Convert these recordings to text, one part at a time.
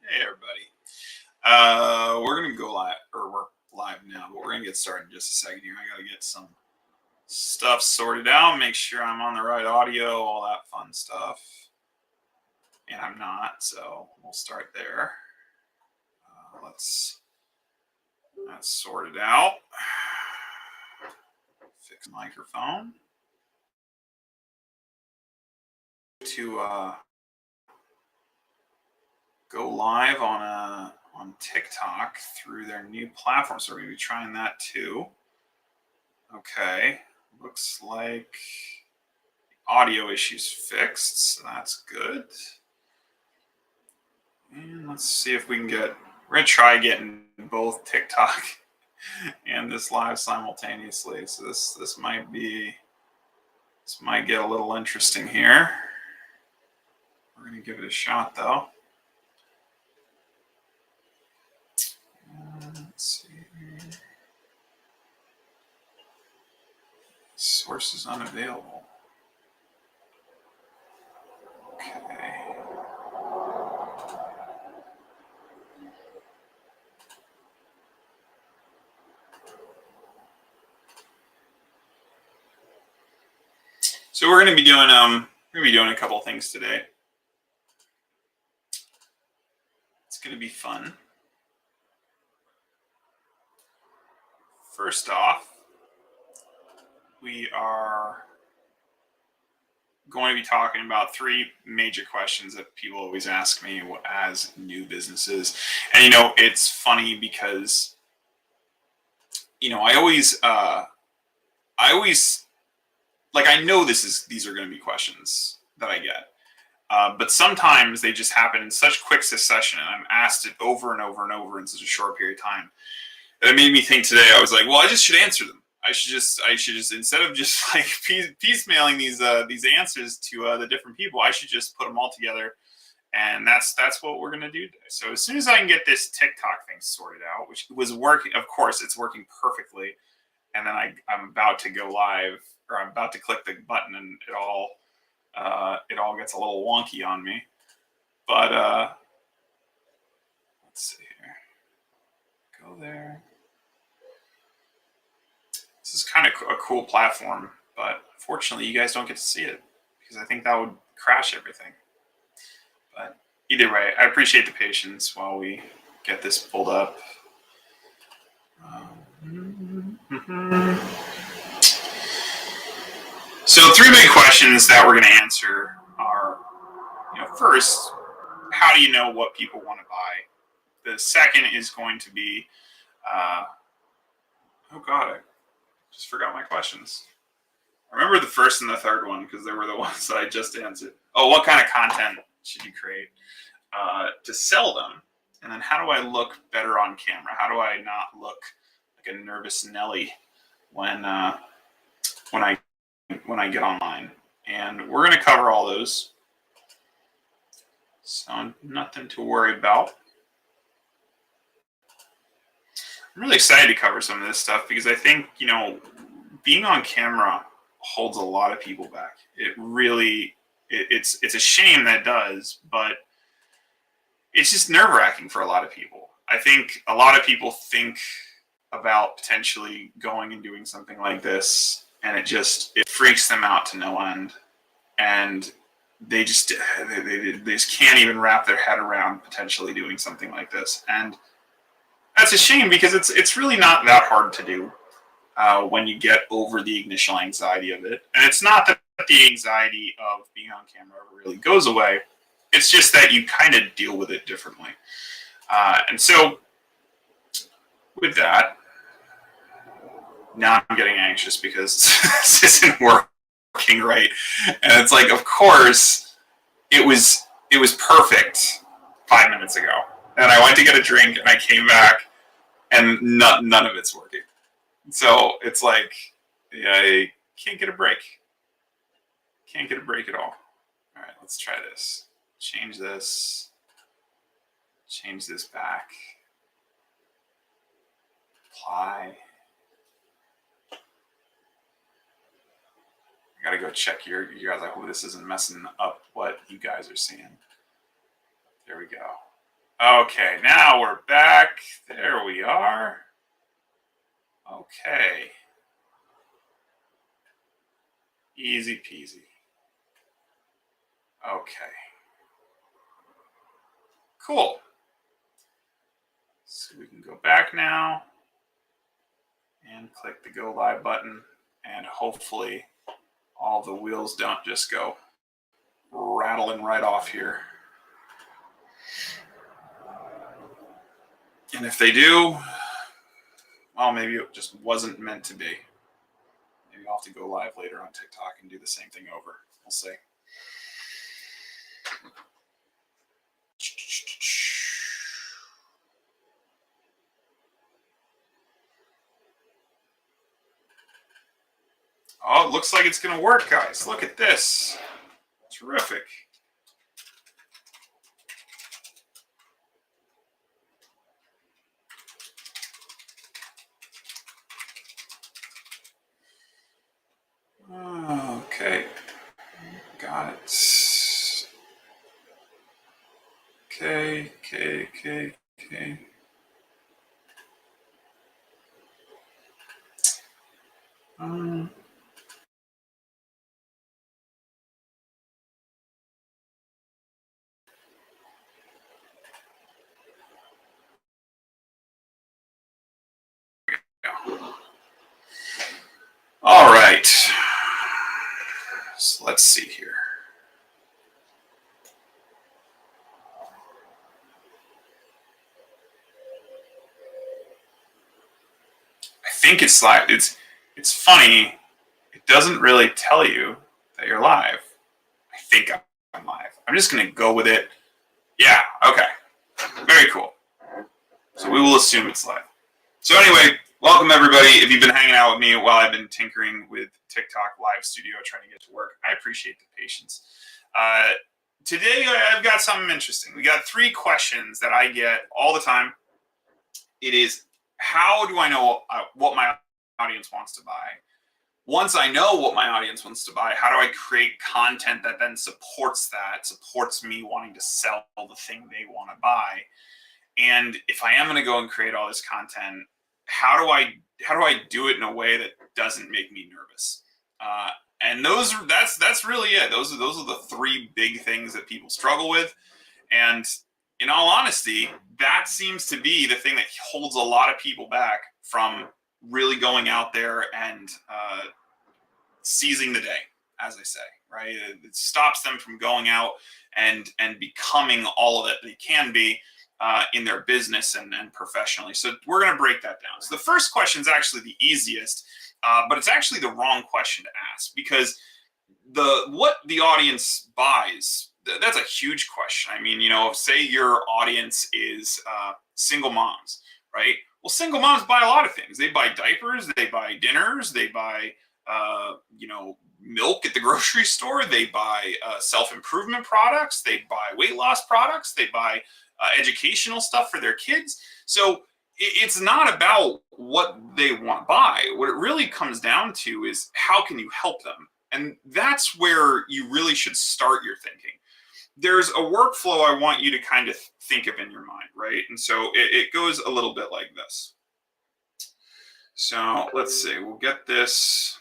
Hey everybody. We're gonna go live, or we're live now, but we're gonna get started in just a second here. I gotta get some stuff sorted out, make sure I'm on the right audio, all that fun stuff. And I'm not, so we'll start there. Let's sort it out. Fix microphone. To go live on TikTok through their new platform, so we're gonna be trying that too. Okay, looks like audio issues fixed, so that's good. And let's see if we can we're gonna try getting both TikTok and this live simultaneously. So this might get a little interesting here. We're gonna give it a shot though. Let's see here. Source is unavailable. Okay. So we're gonna be doing a couple things today. It's gonna be fun. First off, we are going to be talking about three major questions that people always ask me as new businesses. And it's funny because I always like, I know these are going to be questions that I get, but sometimes they just happen in such quick succession, and I'm asked it over and over and over in such a short period of time that it made me think today. I was like, well, I just should answer them. I should just instead of just like piecemealing these answers to the different people, I should just put them all together, and that's what we're gonna do today. So as soon as I can get this TikTok thing sorted out, which was working, of course, it's working perfectly, and then I'm about to go live, or I'm about to click the button, and it all gets a little wonky on me. But let's see here. Go there. This is kind of a cool platform, but unfortunately you guys don't get to see it because I think that would crash everything. But either way, I appreciate the patience while we get this pulled up. So three big questions that we're going to answer are, first, how do you know what people want to buy? The second is going to be, oh God, I just forgot my questions. I remember the first and the third one because they were the ones that I just answered. Oh, what kind of content should you create to sell them? And then how do I look better on camera? How do I not look like a nervous Nelly when I get online? And we're going to cover all those. So nothing to worry about. I'm really excited to cover some of this stuff because I think, being on camera holds a lot of people back. It really, it's a shame that it does, but it's just nerve-wracking for a lot of people. I think a lot of people think about potentially going and doing something like this, and it freaks them out to no end, and they just can't even wrap their head around potentially doing something like this. And that's a shame because it's really not that hard to do when you get over the initial anxiety of it. And it's not that the anxiety of being on camera ever really goes away. It's just that you kind of deal with it differently. And so with that, now I'm getting anxious because this isn't working right. And it's like, of course, it was perfect 5 minutes ago. And I went to get a drink and I came back and none of it's working. So it's like, I can't get a break. Can't get a break at all. All right, let's try this. Change this. Change this back. Apply. I gotta go check you guys. I hope this isn't messing up what you guys are seeing. There we go. Okay, now we're back. There we are. Okay. Easy peasy. Okay. Cool. So we can go back now and click the go live button, and hopefully all the wheels don't just go rattling right off here. And if they do, well, maybe it just wasn't meant to be. Maybe I'll have to go live later on TikTok and do the same thing over. We'll see. Oh, it looks like it's going to work, guys. Look at this. Terrific. Okay. Got it. Okay. All right. So let's see here. I think it's live. It's funny. It doesn't really tell you that you're live. I think I'm live. I'm just going to go with it. Yeah. Okay. Very cool. So we will assume it's live. So anyway, welcome everybody. If you've been hanging out with me while I've been tinkering with TikTok Live Studio trying to get to work, I appreciate the patience. Today I've got something interesting. We got 3 questions that I get all the time. It is, how do I know what my audience wants to buy? Once I know what my audience wants to buy, how do I create content that then supports me wanting to sell the thing they want to buy? And if I am going to go and create all this content, how do I do it in a way that doesn't make me nervous? And that's really it. Those are the 3 big things that people struggle with. And in all honesty, that seems to be the thing that holds a lot of people back from really going out there and seizing the day, as I say, right? It stops them from going out and becoming all that they can be in their business and professionally. So we're going to break that down. So the first question is actually the easiest, but it's actually the wrong question to ask, because what the audience buys, that's a huge question. I mean, say your audience is single moms, right? Well, single moms buy a lot of things. They buy diapers, they buy dinners, they buy milk at the grocery store, they buy self-improvement products, they buy weight loss products, they buy educational stuff for their kids. So it's not about what they want to buy. What it really comes down to is, how can you help them? And that's where you really should start your thinking. There's a workflow I want you to kind of think of in your mind, right? And so it goes a little bit like this. So let's see, we'll get this.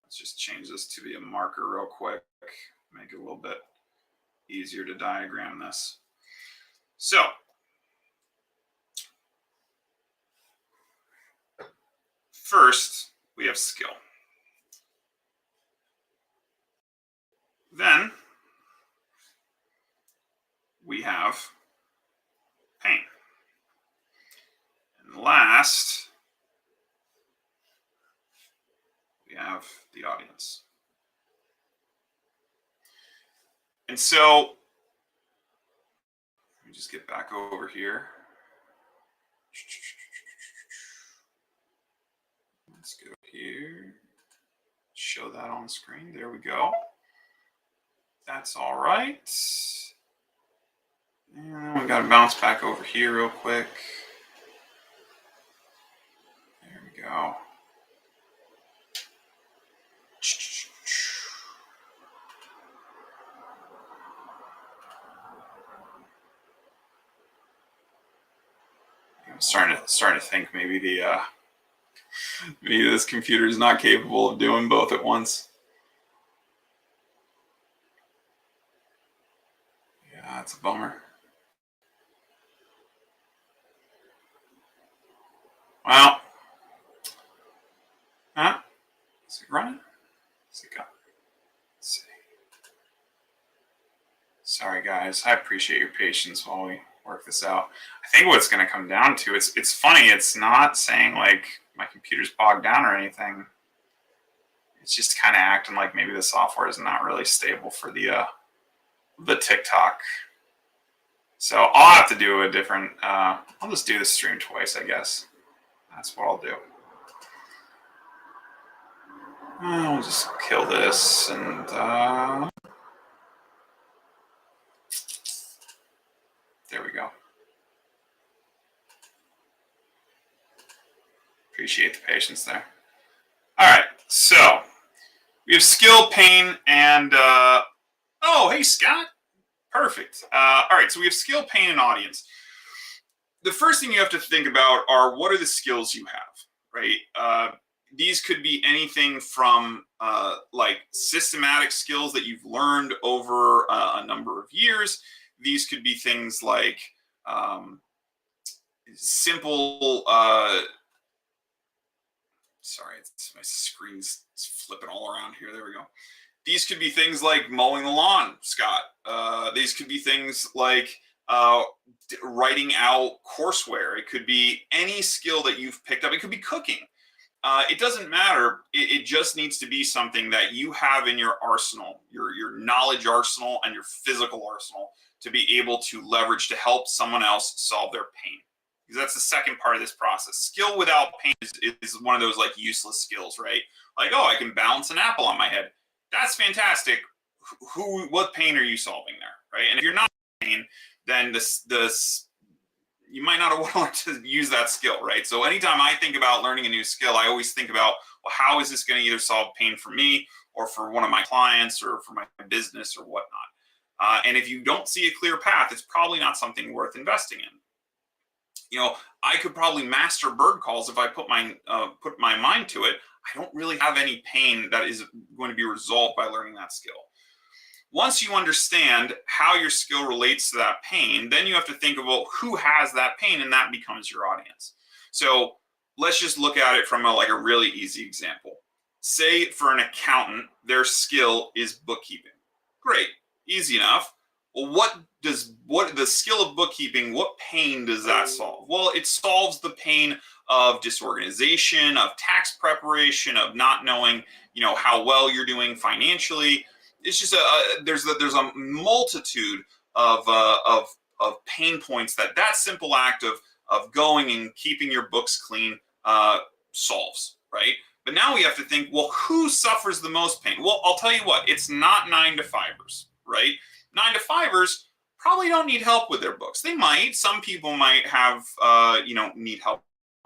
Let's just change this to be a marker real quick, make it a little bit easier to diagram this. So first, we have skill. Then we have pain. And last, we have the audience. And so, let me just get back over here. Let's go here. Show that on the screen. There we go. That's all right. And we got to bounce back over here real quick. There we go. starting to think maybe maybe this computer is not capable of doing both at once. Yeah, that's a bummer. Well, is it running? Is it going? Let's see. Sorry, guys. I appreciate your patience while we work this out. I think what it's going to come down to, it's funny. It's not saying like my computer's bogged down or anything. It's just kind of acting like maybe the software is not really stable for the TikTok. So I'll have to do a different. I'll just do the stream twice, I guess. That's what I'll do. I'll just kill this and there we go. Appreciate the patience there. All right, so we have skill, pain, and oh, hey Scott, perfect. All right, so we have skill, pain, and audience. The first thing you have to think about are what are the skills you have, right? These could be anything from like systematic skills that you've learned over a number of years. These could be things like simple. Sorry, my screen's flipping all around here. There we go. These could be things like mowing the lawn, Scott. These could be things like writing out courseware. It could be any skill that you've picked up. It could be cooking. It doesn't matter. It just needs to be something that you have in your arsenal, your knowledge arsenal and your physical arsenal to be able to leverage to help someone else solve their pain. Because that's the second part of this process. Skill without pain is one of those like useless skills, right? Like, oh, I can balance an apple on my head. That's fantastic. What pain are you solving there, right? And if you're not in pain, then you might not have wanted to use that skill, right? So anytime I think about learning a new skill, I always think about, well, how is this going to either solve pain for me or for one of my clients or for my business or whatnot? And if you don't see a clear path, it's probably not something worth investing in. You know, I could probably master bird calls if I put my mind to it. I don't really have any pain that is going to be resolved by learning that skill. Once you understand how your skill relates to that pain, then you have to think about who has that pain, and that becomes your audience. So let's just look at it from a really easy example. Say for an accountant, their skill is bookkeeping. Great, easy enough. Well, what the skill of bookkeeping, what pain does that solve? Well, it solves the pain of disorganization, of tax preparation, of not knowing, how well you're doing financially. It's just there's a multitude of pain points that simple act of going and keeping your books clean solves, right? But now we have to think, well, who suffers the most pain? Well, I'll tell you what, it's not 9-to-5ers, right? 9-to-5ers probably don't need help with their books. They might. Some people might have, need help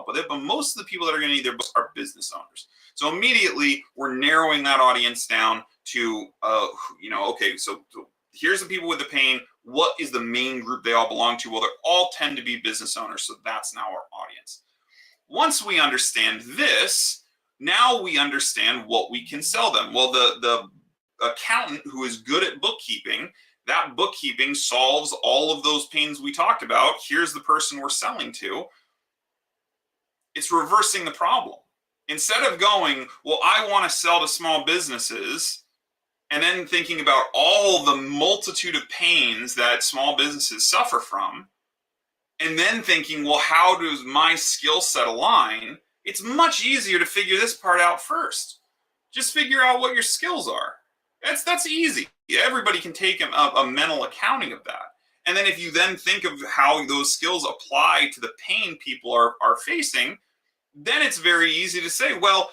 with it, but most of the people that are going to need their books are business owners. So immediately we're narrowing that audience down to, okay, so here's the people with the pain. What is the main group they all belong to? Well, they all tend to be business owners, so that's now our audience. Once we understand this, now we understand what we can sell them. Well, the accountant who is good at bookkeeping, that bookkeeping solves all of those pains we talked about. Here's the person we're selling to. It's reversing the problem. Instead of going, well, I want to sell to small businesses, and then thinking about all the multitude of pains that small businesses suffer from, and then thinking, well, how does my skill set align? It's much easier to figure this part out first. Just figure out what your skills are. That's easy. Everybody can take a mental accounting of that. And then if you then think of how those skills apply to the pain people are facing, then it's very easy to say, well,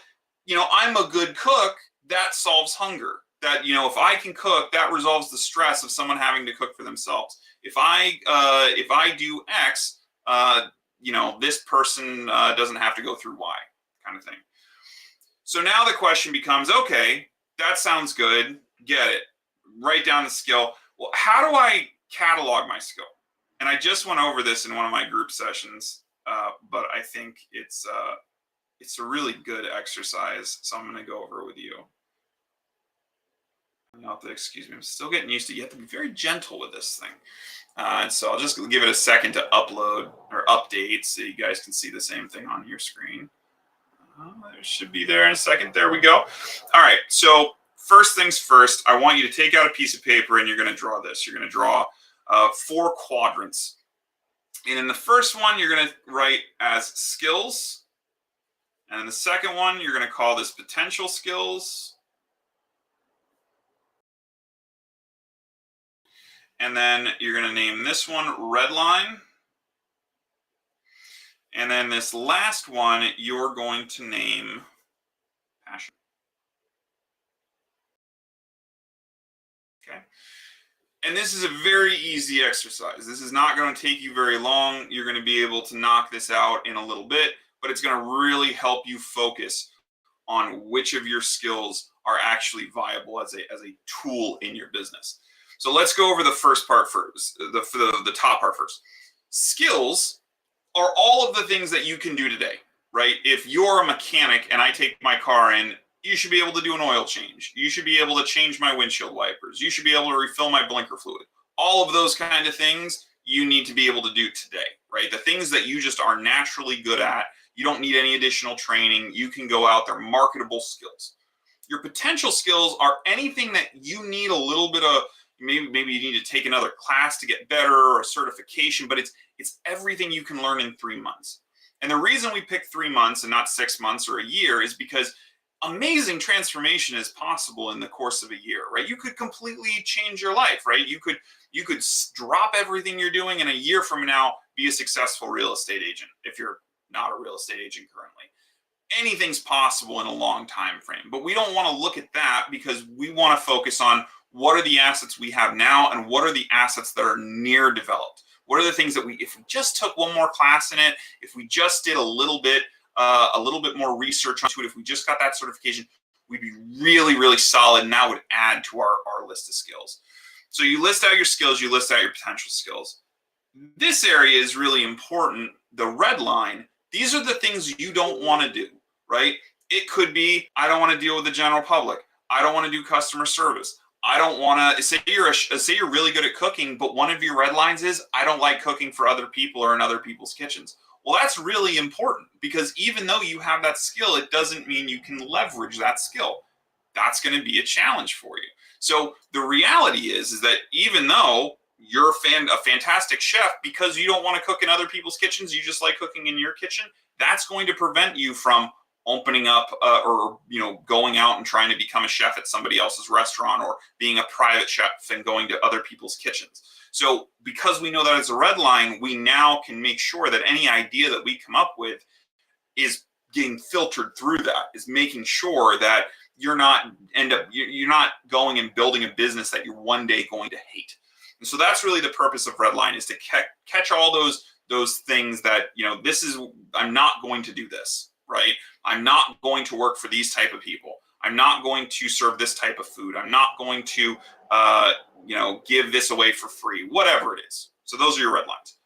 I'm a good cook. That solves hunger. That, if I can cook, that resolves the stress of someone having to cook for themselves. If I do X, this person doesn't have to go through Y, kind of thing. So now the question becomes, okay, that sounds good. Get it. Write down the skill. Well, how do I catalog my skill? And I just went over this in one of my group sessions. but I think it's a really good exercise. So I'm going to go over it with you. You'll have to excuse me. I'm still getting used to it. You have to be very gentle with this thing. And so I'll just give it a second to upload or update so you guys can see the same thing on your screen. It should be there in a second. There we go. All right. So first things first, I want you to take out a piece of paper and you're going to draw this. You're going to draw 4 quadrants. And in the first one, you're going to write as skills. And in the second one, you're going to call this potential skills. And then you're going to name this one red line. And then this last one, you're going to name passion. Okay. And this is a very easy exercise. This is not going to take you very long. You're going to be able to knock this out in a little bit, but it's going to really help you focus on which of your skills are actually viable as a tool in your business. So let's go over the first part first, the top part first. Skills are all of the things that you can do today, right? If you're a mechanic and I take my car in, you should be able to do an oil change. You should be able to change my windshield wipers. You should be able to refill my blinker fluid. All of those kind of things you need to be able to do today, right? The things that you just are naturally good at, you don't need any additional training. You can go out there, marketable skills. Your potential skills are anything that you need a little bit of, maybe you need to take another class to get better or a certification, but it's everything you can learn in 3 months. And the reason we pick 3 months and not 6 months or a year is because amazing transformation is possible in the course of a year, right? You could completely change your life, right? You could drop everything you're doing and a year from now be a successful real estate agent if you're not a real estate agent currently. Anything's possible in a long time frame, but we don't want to look at that because we want to focus on what are the assets we have now and what are the assets that are near developed. What are the things that if we just took one more class in it, if we just did a little bit more research onto it, if we just got that certification, we'd be really, really solid, and that would add to our list of skills. So you list out your skills, you list out your potential skills. This area is really important. The red line, these are the things you don't want to do, right? It could be, I don't want to deal with the general public. I don't want to do customer service. I don't want to say you're really good at cooking, but one of your red lines is I don't like cooking for other people or in other people's kitchens. Well, that's really important because even though you have that skill, it doesn't mean you can leverage that skill. That's going to be a challenge for you. So the reality is that even though you're a fantastic chef, because you don't want to cook in other people's kitchens, you just like cooking in your kitchen, that's going to prevent you from opening up or going out and trying to become a chef at somebody else's restaurant or being a private chef and going to other people's kitchens. So because we know that it's a red line, we now can make sure that any idea that we come up with is getting filtered through that, is making sure that you're not going and building a business that you're one day going to hate. And so that's really the purpose of red line, is to catch all those things that, I'm not going to do this, right? I'm not going to work for these type of people. I'm not going to serve this type of food. I'm not going to, give this away for free, whatever it is. So those are your red lines.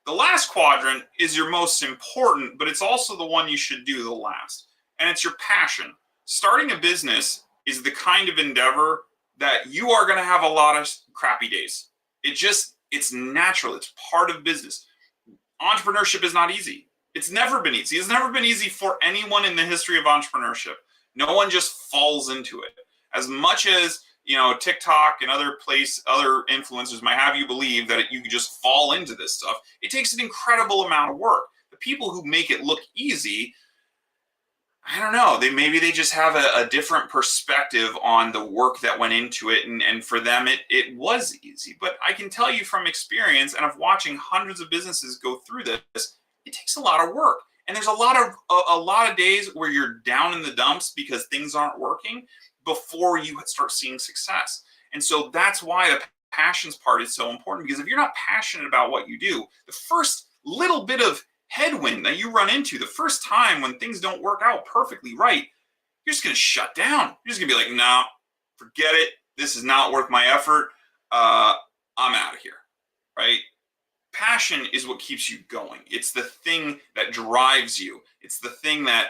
The last quadrant is your most important, but it's also the one you should do the last. And it's your passion. Starting a business is the kind of endeavor that you are going to have a lot of crappy days. It's natural. It's part of business. Entrepreneurship is not easy. It's never been easy. It's never been easy for anyone in the history of entrepreneurship. No one just falls into it. As much as, TikTok and other influencers might have you believe that you could just fall into this stuff, it takes an incredible amount of work. The people who make it look easy, I don't know, they just have a different perspective on the work that went into it, and for them it was easy. But I can tell you from experience and of watching hundreds of businesses go through this, it takes a lot of work. And there's a lot of days where you're down in the dumps because things aren't working before you start seeing success. And so that's why the passions part is so important, because if you're not passionate about what you do, the first little bit of headwind that you run into, the first time when things don't work out perfectly right, you're just going to shut down. You're just going to be like, nah, forget it. This is not worth my effort. I'm out of here, right? passion is what keeps you going. It's the thing that drives you. It's the thing that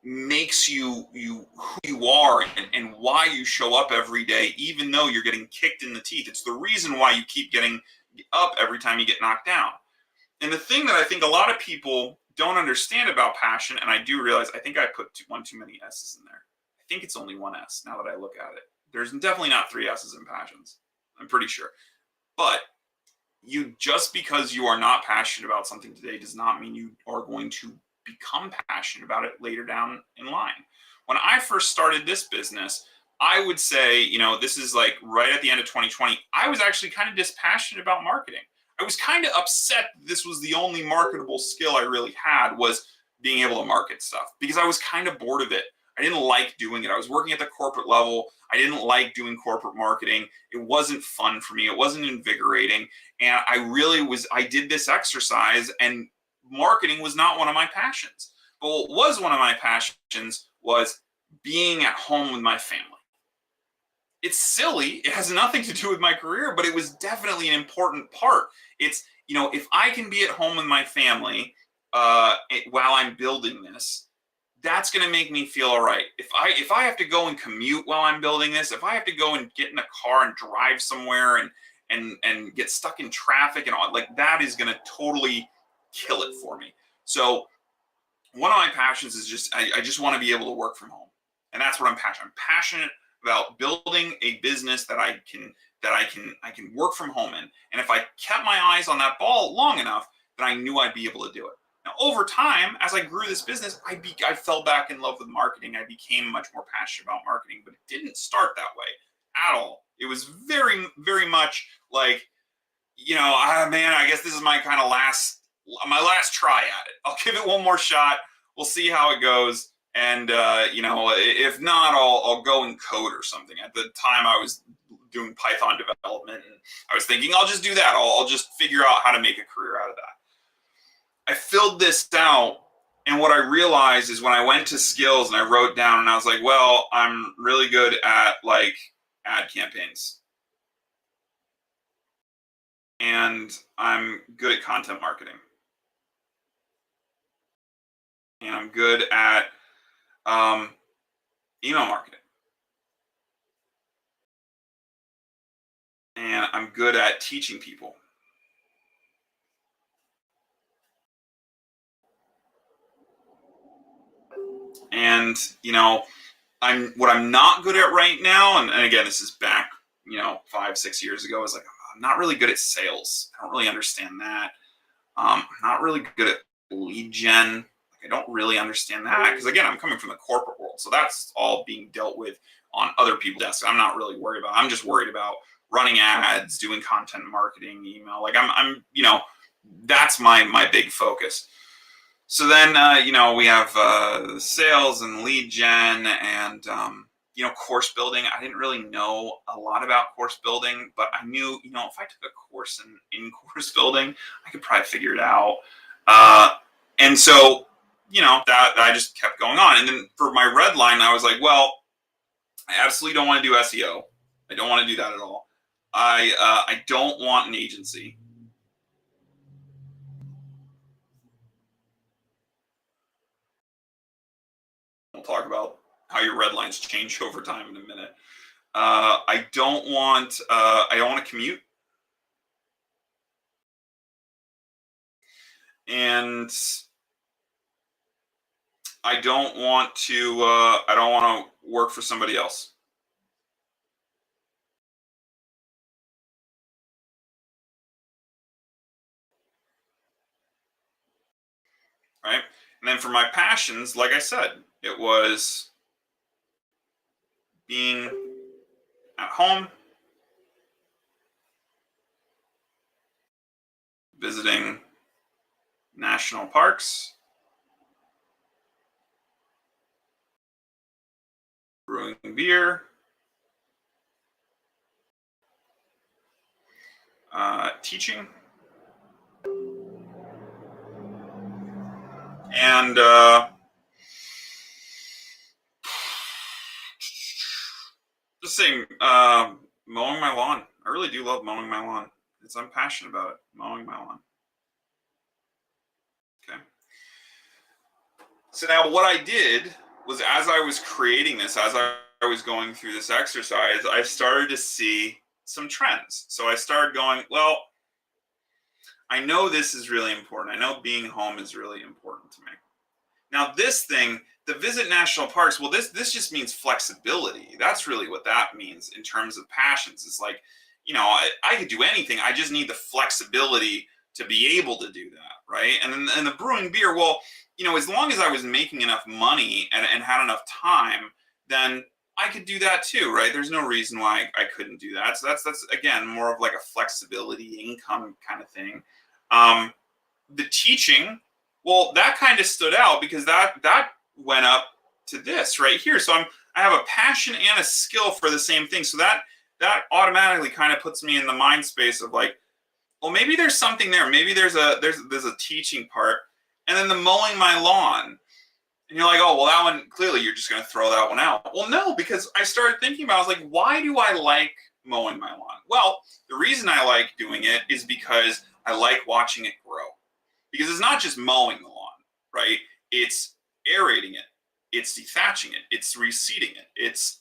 makes you who you are, and why you show up every day, even though you're getting kicked in the teeth. It's the reason why you keep getting up every time you get knocked down. And the thing that I think a lot of people don't understand about passion, and I do realize, I think I put one too many S's in there. I think it's only one S now that I look at it. There's definitely not three S's in passions. I'm pretty sure. But just because you are not passionate about something today does not mean you are going to become passionate about it later down in line. When I first started this business, I would say, this is like right at the end of 2020, I was actually kind of dispassionate about marketing. I was kind of upset this was the only marketable skill I really had, was being able to market stuff, because I was kind of bored of it. I didn't like doing it. I was working at the corporate level. I didn't like doing corporate marketing. It wasn't fun for me. It wasn't invigorating. And I did this exercise, and marketing was not one of my passions. But what was one of my passions was being at home with my family. It's silly. It has nothing to do with my career, but it was definitely an important part. It's, if I can be at home with my family while I'm building this, that's going to make me feel all right. If I have to go and commute while I'm building this, if I have to go and get in a car and drive somewhere and get stuck in traffic and all, like, that is going to totally kill it for me. So one of my passions is just, I just want to be able to work from home. And that's what I'm passionate. I'm passionate about building a business that I can work from home in. And if I kept my eyes on that ball long enough, then I knew I'd be able to do it. Now, over time, as I grew this business, I fell back in love with marketing. I became much more passionate about marketing, but it didn't start that way at all. It was very, very much like, man, I guess this is my last try at it. I'll give it one more shot. We'll see how it goes. And, if not, I'll go and code or something. At the time, I was doing Python development, and I was thinking, I'll just do that. I'll just figure out how to make a career out of that. I filled this out, and what I realized is when I went to skills and I wrote down, and I was like, well, I'm really good at ad campaigns, and I'm good at content marketing, and I'm good at email marketing, and I'm good at teaching people. And what I'm not good at right now, and again, this is back 5-6 years ago, is like, I'm not really good at sales. I don't really understand that. I'm not really good at lead gen. I don't really understand that, because again, I'm coming from the corporate world, so that's all being dealt with on other people's desks. I'm not really worried about. I'm just worried about running ads, doing content marketing, email. Like I'm that's my big focus. So then, we have sales and lead gen and, course building. I didn't really know a lot about course building, but I knew, if I took a course in course building, I could probably figure it out. And so, that I just kept going on. And then for my red line, I was like, well, I absolutely don't want to do SEO. I don't want to do that at all. I don't want an agency. We'll talk about how your red lines change over time in a minute. I don't want to commute, and I don't want to work for somebody else. Right? And then for my passions, like I said, it was being at home, visiting national parks, brewing beer, teaching, and just saying, mowing my lawn. I really do love mowing my lawn. I'm passionate about it, mowing my lawn. Okay. So now what I did was, as I was creating this, as I was going through this exercise, I started to see some trends. So I started going, well, I know this is really important. I know being home is really important to me. Now, this thing, the visit national parks, well, this just means flexibility. That's really what that means in terms of passions. It's like, I could do anything. I just need the flexibility to be able to do that, right? And then and the brewing beer, well, as long as I was making enough money and had enough time, then I could do that too, right? There's no reason why I couldn't do that. So that's again more of like a flexibility income kind of thing. Um, the teaching, well, that kind of stood out because that went up to this right here. So I have a passion and a skill for the same thing. So that automatically kind of puts me in the mind space of like, well, maybe there's something there. Maybe there's a teaching part. And then the mowing my lawn. And you're like, oh, well, that one, clearly you're just going to throw that one out. Well, no, because I started thinking about it. I was like, why do I like mowing my lawn? Well, the reason I like doing it is because I like watching it grow. Because it's not just mowing the lawn, right? It's aerating it. It's dethatching it. It's reseeding it. It's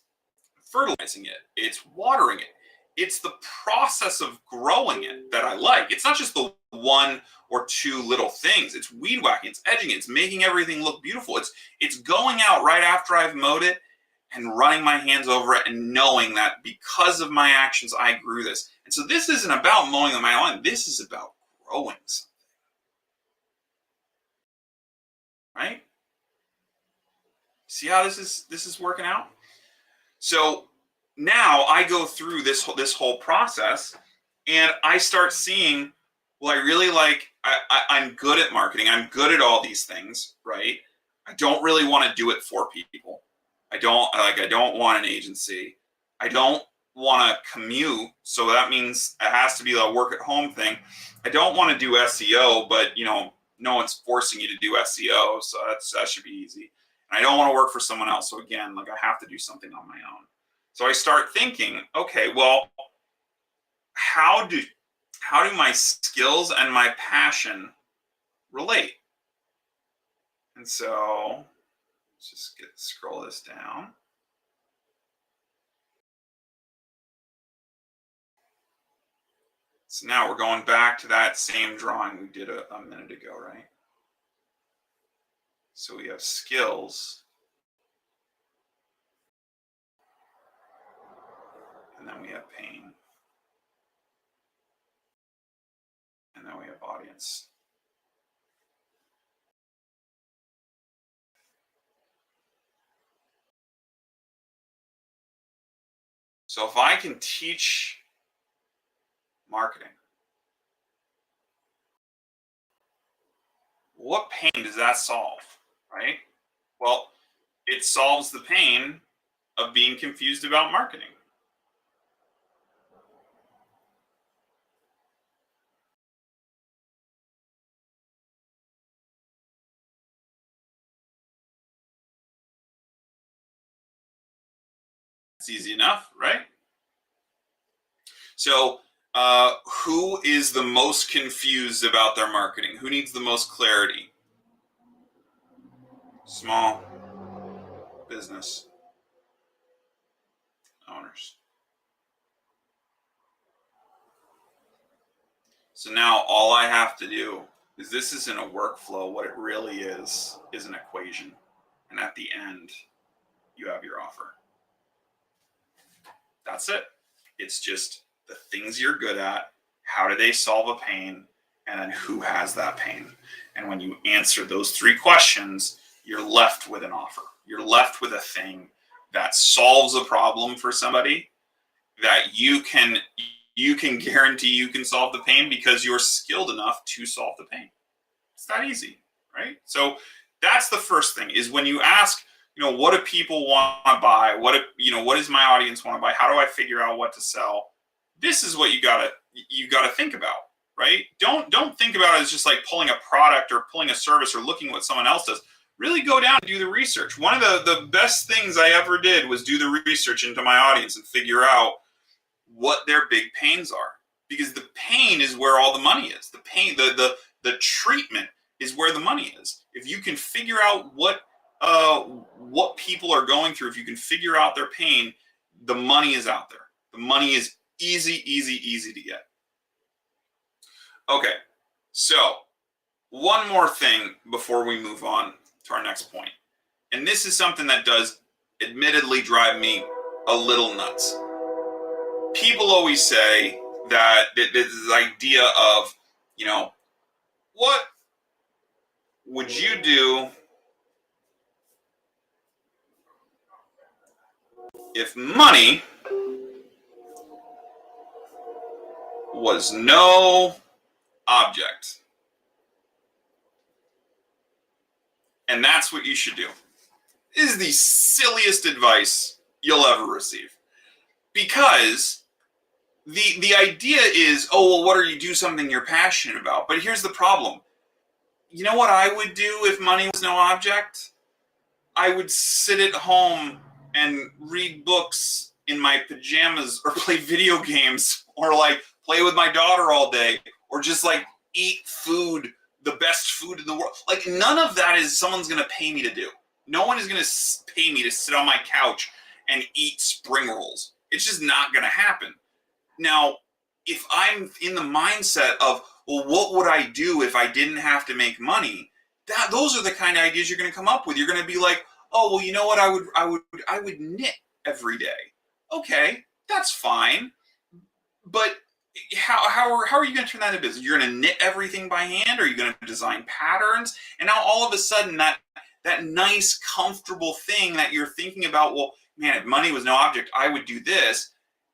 fertilizing it. It's watering it. It's the process of growing it that I like. It's not just the one or two little things. It's weed whacking. It's edging it. It's making everything look beautiful. It's going out right after I've mowed it and running my hands over it and knowing that because of my actions, I grew this. And so this isn't about mowing my lawn. This is about growing something. Right? See how this is working out? So now I go through this whole process and I start seeing, well, I really like, I'm good at marketing. I'm good at all these things, right? I don't really want to do it for people. I don't want an agency. I don't want to commute. So that means it has to be a work at home thing. I don't want to do SEO, but no one's forcing you to do SEO. So that should be easy. And I don't want to work for someone else. So again, like I have to do something on my own. So I start thinking, okay, well, how do my skills and my passion relate? And so let's just scroll this down. So now we're going back to that same drawing we did a minute ago, right? So we have skills. And then we have pain. And then we have audience. So if I can teach marketing, what pain does that solve, right? Well, it solves the pain of being confused about marketing. It's easy enough, right? So, who is the most confused about their marketing? Who needs the most clarity? Small business owners. So now all I have to do is, this isn't a workflow. What it really is an equation. And at the end, you have your offer. That's it. It's just the things you're good at. How do they solve a pain? And then who has that pain? And when you answer those three questions, you're left with an offer. You're left with a thing that solves a problem for somebody that you can guarantee you can solve the pain because you're skilled enough to solve the pain. It's that easy, right? So that's the first thing, is when you ask, what do people want to buy? What does my audience want to buy? How do I figure out what to sell? This is what you gotta think about, right? Don't think about it as just like pulling a product or pulling a service or looking at what someone else does. Really go down and do the research. One of the best things I ever did was do the research into my audience and figure out what their big pains are. because the pain is where all the money is. The pain, the treatment is where the money is. If you can figure out what people are going through, if you can figure out their pain, the money is out there. The money is easy to get. Okay, so one more thing before we move on to our next point. And this is something that does admittedly drive me a little nuts. People always say that this idea of, what would you do if money was no object? And that's what you should do. This is the silliest advice you'll ever receive. Because the idea is, oh, well, what are you do something you're passionate about? But here's the problem. You know what I would do if money was no object? I would sit at home and read books in my pajamas, or play video games, or like play with my daughter all day, or just like eat food, the best food in the world. Like, none of that is someone's going to pay me to do. No one is going to pay me to sit on my couch and eat spring rolls. It's just not going to happen. Now, if I'm in the mindset of, well, what would I do if I didn't have to make money? Those are the kind of ideas you're going to come up with. You're going to be like, oh, well, you know what? I would knit every day. Okay, that's fine. But how are you going to turn that into business? You're going to knit everything by hand? Or are you going to design patterns? And now all of a sudden that nice, comfortable thing that you're thinking about, well, man, if money was no object, I would do this.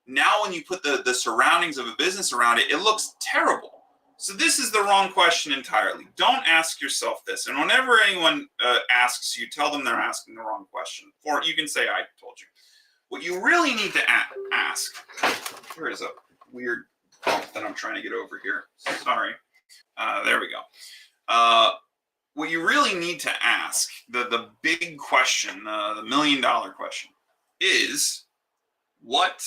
Now when you put the surroundings of a business around it, it looks terrible. So this is the wrong question entirely. Don't ask yourself this. And whenever anyone asks you, tell them they're asking the wrong question. Or you can say, I told you. What you really need to ask, here is a weird bump that I'm trying to get over here. Sorry. There we go. What you really need to ask, the big question, the $1 million question, is what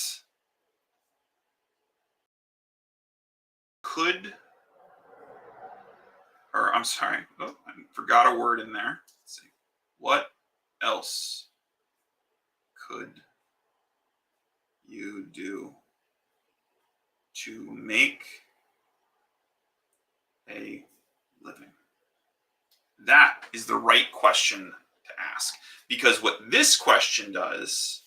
could, or I'm sorry, I forgot a word in there. Let's see. What else could you do to make a living? That is the right question to ask. Because what this question does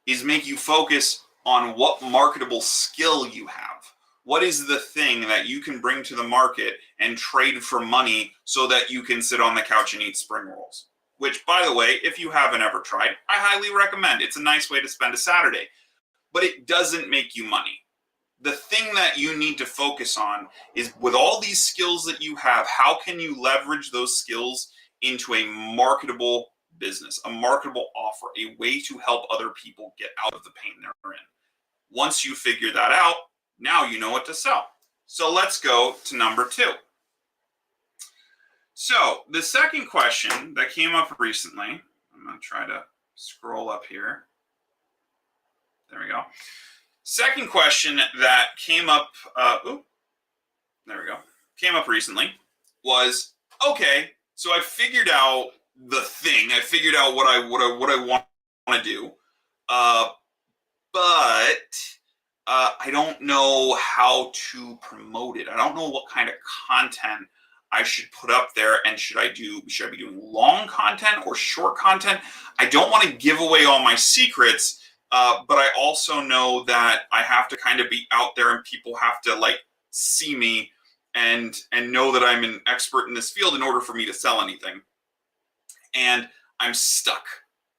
is make you focus on what marketable skill you have. What is the thing that you can bring to the market and trade for money so that you can sit on the couch and eat spring rolls? Which, by the way, if you haven't ever tried, I highly recommend. It's a nice way to spend a Saturday. But it doesn't make you money. The thing that you need to focus on is, with all these skills that you have, how can you leverage those skills into a marketable business, a marketable offer, a way to help other people get out of the pain they're in. Once you figure that out, now you know what to sell. So let's go to number 2. So the second question that came up recently, I'm going to try to scroll up here. There we go. Second question that came up, there we go, came up recently was, okay, so I figured out the thing. I figured out what I want to do, but I don't know how to promote it. I don't know what kind of content I should put up there, and should I be doing long content or short content? I don't want to give away all my secrets. But I also know that I have to kind of be out there, and people have to like see me and know that I'm an expert in this field in order for me to sell anything. And I'm stuck,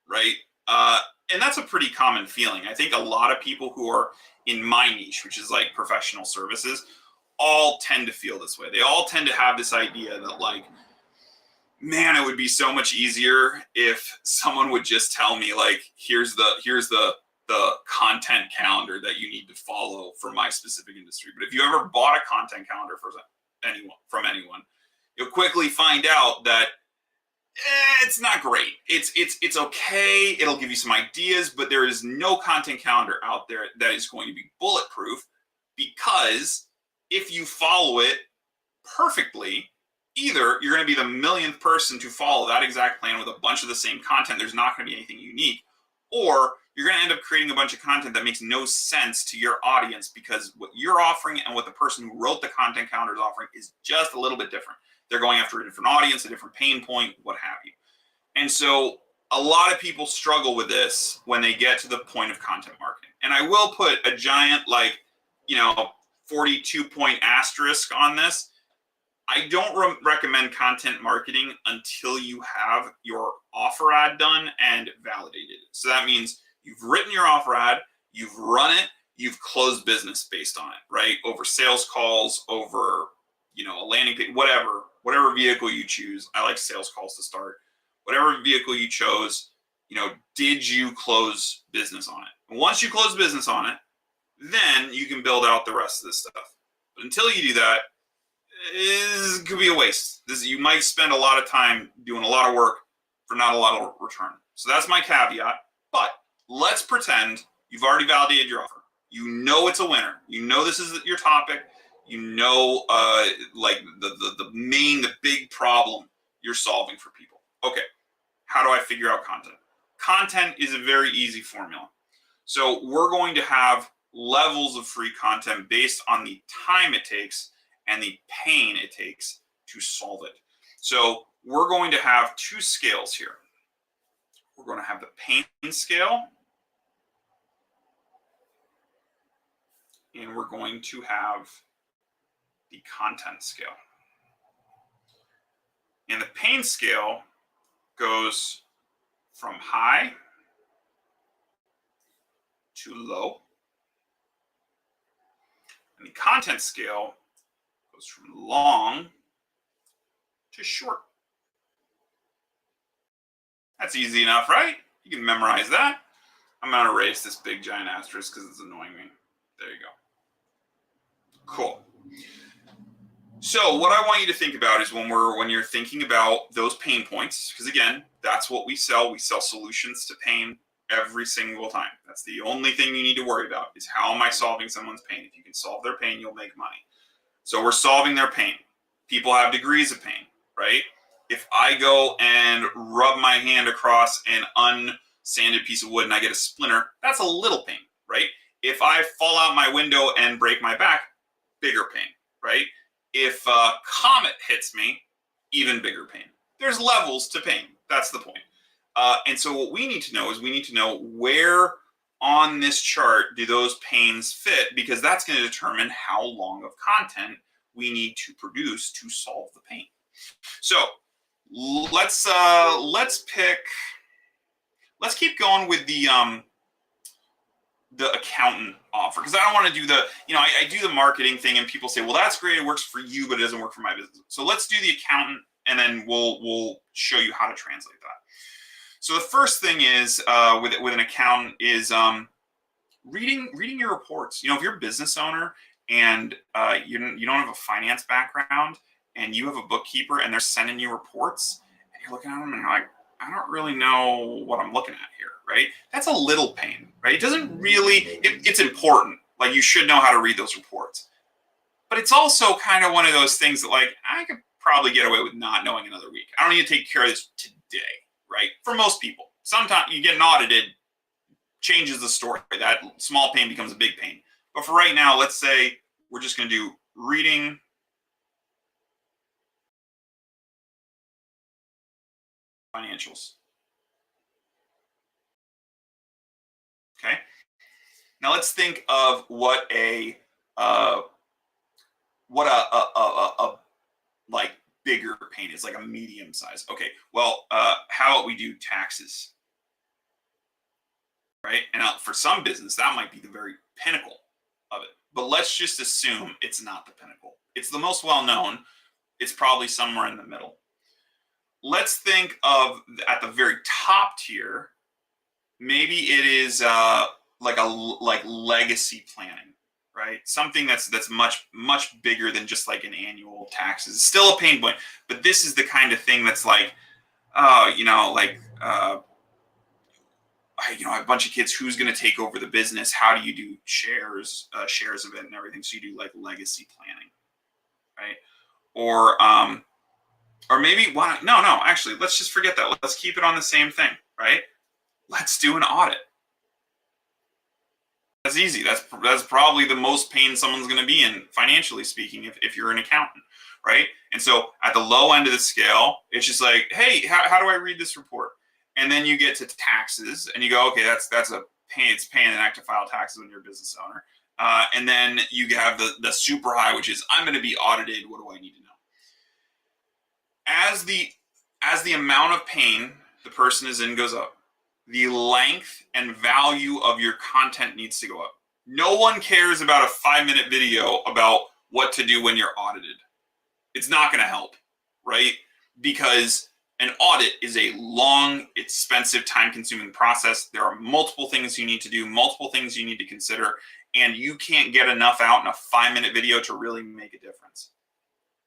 right? And that's a pretty common feeling. I think a lot of people who are in my niche, which is like professional services, all tend to feel this way. They all tend to have this idea that, like, man, it would be so much easier if someone would just tell me, like, here's the content calendar that you need to follow for my specific industry. But if you ever bought a content calendar from anyone, you'll quickly find out that it's not great. It's okay. It'll give you some ideas, but there is no content calendar out there that is going to be bulletproof, because if you follow it perfectly, either you're going to be the millionth person to follow that exact plan with a bunch of the same content. There's not going to be anything unique, or you're going to end up creating a bunch of content that makes no sense to your audience, because what you're offering and what the person who wrote the content calendar is offering is just a little bit different. They're going after a different audience, a different pain point, what have you. And so a lot of people struggle with this when they get to the point of content marketing. And I will put a giant, 42-point asterisk on this. I don't recommend content marketing until you have your offer ad done and validated. So that means you've written your offer ad, you've run it, you've closed business based on it, right? Over sales calls, over, a landing page, whatever vehicle you choose. I like sales calls to start. Whatever vehicle you chose, did you close business on it? And once you close business on it, then you can build out the rest of this stuff. But until you do that, it could be a waste. You might spend a lot of time doing a lot of work for not a lot of return. So that's my caveat. But let's pretend you've already validated your offer. You know it's a winner. You know this is your topic. You know, the big problem you're solving for people. Okay, how do I figure out content? Content is a very easy formula. So we're going to have levels of free content based on the time it takes and the pain it takes to solve it. So we're going to have two scales here. We're going to have the pain scale, and we're going to have the content scale. And the pain scale goes from high to low. And the content scale goes from long to short. That's easy enough, right? You can memorize that. I'm going to erase this big giant asterisk because it's annoying me. There you go. Cool. So what I want you to think about is when you're thinking about those pain points, because again, that's what we sell. We sell solutions to pain every single time. That's the only thing you need to worry about, is how am I solving someone's pain? If you can solve their pain, you'll make money. So we're solving their pain. People have degrees of pain, right? If I go and rub my hand across an unsanded piece of wood and I get a splinter, that's a little pain, right? If I fall out my window and break my back, bigger pain, right? If a comet hits me, even bigger pain. There's levels to pain. That's the point. And so what we need to know is we need to know where on this chart do those pains fit, because that's going to determine how long of content we need to produce to solve the pain. So let's keep going with the accountant offer, because I don't want to do I do the marketing thing and people say, well, that's great, it works for you, but it doesn't work for my business. So let's do the accountant, and then we'll show you how to translate that. So the first thing is with an accountant is reading your reports. If you're a business owner and you don't have a finance background and you have a bookkeeper and they're sending you reports and you're looking at them and you're like, I don't really know what I'm looking at here, right? That's a little pain, right? It doesn't really, it's important. Like, you should know how to read those reports. But it's also kind of one of those things that, like, I could probably get away with not knowing another week. I don't need to take care of this today, right? For most people. Sometimes you get audited, changes the story. That small pain becomes a big pain. But for right now, let's say we're just going to do reading financials. Okay. Now let's think of what a like bigger pain is, like a medium size. Okay. Well, how about we do taxes, right? And for some business, that might be the very pinnacle of it. But let's just assume it's not the pinnacle. It's the most well-known. It's probably somewhere in the middle. Let's think of, at the very top tier, maybe it is like legacy planning, right? Something that's much bigger than just like an annual taxes. It's still a pain point, but this is the kind of thing that's like, like, I have a bunch of kids. Who's going to take over the business? How do you do shares of it and everything? So you do like legacy planning, right? Or maybe why? No, actually, let's just forget that. Let's keep it on the same thing, right? Let's do an audit. That's easy. That's probably the most pain someone's going to be in, financially speaking, if you're an accountant, right? And so at the low end of the scale, it's just like, hey, how do I read this report? And then you get to taxes, and you go, okay, that's a pain. It's paying an act to file taxes when you're a business owner. And then you have the super high, which is I'm going to be audited. What do I need to know? As the amount of pain the person is in goes up, the length and value of your content needs to go up. No one cares about a 5-minute video about what to do when you're audited. It's not going to help, right? Because an audit is a long, expensive, time-consuming process. There are multiple things you need to do, multiple things you need to consider, and you can't get enough out in a 5-minute video to really make a difference.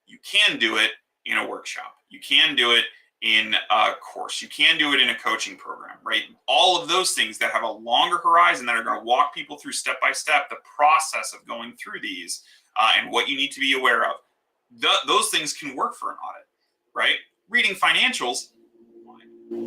You can do it in a workshop. You can do it in a course. You can do it in a coaching program, right? All of those things that have a longer horizon that are going to walk people through step by step the process of going through these and what you need to be aware of. Those things can work for an audit, right? Reading financials,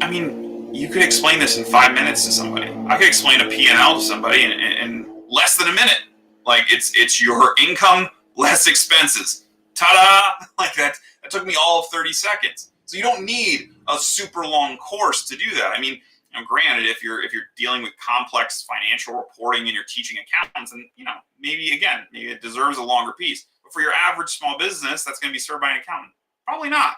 I mean, you could explain this in 5 minutes to somebody. I could explain a P&L to somebody in less than a minute. Like it's your income less expenses. Ta-da! Like that took me all of 30 seconds. So you don't need a super long course to do that. I mean, granted, if you're dealing with complex financial reporting and you're teaching accountants, and maybe it deserves a longer piece. But for your average small business that's going to be served by an accountant, probably not.